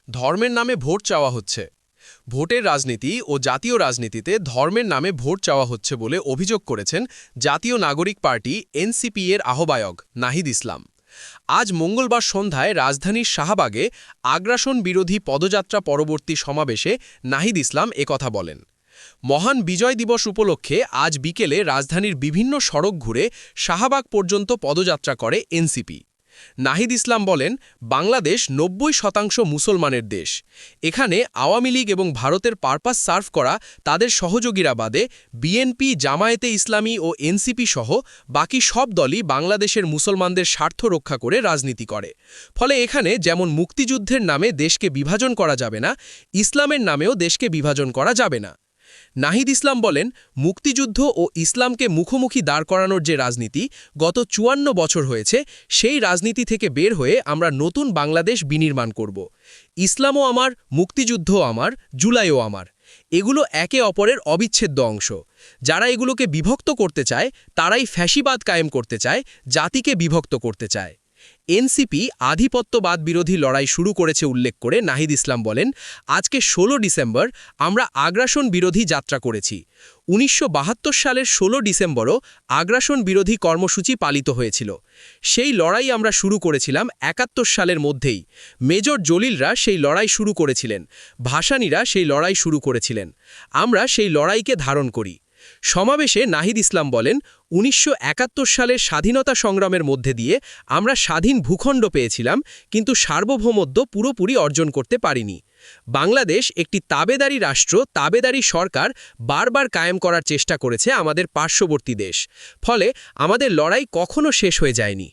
ধর্মের নামে ভোট চাওয়া হচ্ছে। ভোটের রাজনীতি ও জাতীয় রাজনীতিতে ধর্মের নামে ভোট চাওয়া হচ্ছে বলে অভিযোগ করেছেন জাতীয় নাগরিক পার্টি এনসিপি এর আহ্বায়ক নাহিদ ইসলাম। আজ মঙ্গলবার সন্ধ্যায় রাজধানীর শাহবাগে আগ্রাসন বিরোধী পদযাত্রা পরবর্তী সমাবেশে নাহিদ ইসলাম একথা বলেন। মহান বিজয় দিবস উপলক্ষে আজ বিকেলে রাজধানীর বিভিন্ন সড়ক ঘুরে শাহবাগ পর্যন্ত পদযাত্রা করে এনসিপি। নাহিদ ইসলাম বলেন, বাংলাদেশ ৯০% মুসলমানের দেশ। এখানে আওয়ামী লীগ এবং ভারতের পারপাস সার্ভ করা তাদের সহযোগীরা বাদে বিএনপি, জামায়াতে ইসলামী ও এনসিপি সহ বাকি সব দলই বাংলাদেশের মুসলমানদের স্বার্থ রক্ষা করে রাজনীতি করে। ফলে এখানে যেমন মুক্তিযুদ্ধের নামে দেশকে বিভাজন করা যাবে না, ইসলামের নামেও দেশকে বিভাজন করা যাবে না। নাহিদ ইসলাম বলেন, মুক্তিযুদ্ধ ও ইসলামকে মুখোমুখি দাঁড় করানোর যে রাজনীতি গত ৫৪ বছর হয়েছে, সেই রাজনীতি থেকে বের হয়ে আমরা নতুন বাংলাদেশ বিনির্মাণ করব। ইসলামও আমার, মুক্তিযুদ্ধও আমার, জুলাইও আমার। এগুলো একে অপরের অবিচ্ছেদ্য অংশ। যারা এগুলোকে বিভক্ত করতে চায় তারাই ফ্যাসিবাদ কায়েম করতে চায়, জাতিকে বিভক্ত করতে চায়। এনসিপি আধিপত্যবাদ বিরোধী লড়াই শুরু করেছে উল্লেখ করে নাহিদ ইসলাম বলেন, আজকে ১৬ ডিসেম্বর আমরা আগ্রাসন বিরোধী যাত্রা করেছি। ১৯৭২ সালের ১৬ ডিসেম্বরও আগ্রাসন বিরোধী কর্মসূচি পালিত হয়েছিল। সেই লড়াই আমরা শুরু করেছিলাম ৭১ সালের মধ্যেই। মেজর জলিলরা সেই লড়াই শুরু করেছিলেন, ভাসানীরা সেই লড়াই শুরু করেছিলেন। আমরা সেই লড়াইকে ধারণ করি। সমাবেশে নাহিদ ইসলাম বলেন, ১৯৭১ সালের স্বাধীনতা সংগ্রামের মধ্যে দিয়ে আমরা স্বাধীন ভূখণ্ড পেয়েছিলাম, কিন্তু সার্বভৌমত্ব পুরোপুরি অর্জন করতে পারিনি। বাংলাদেশ একটি তাবেদারি রাষ্ট্র, তাবেদারি সরকার বারবার কায়েম করার চেষ্টা করেছে আমাদের পার্শ্ববর্তী দেশ। ফলে আমাদের লড়াই কখনো শেষ হয়ে যায়নি।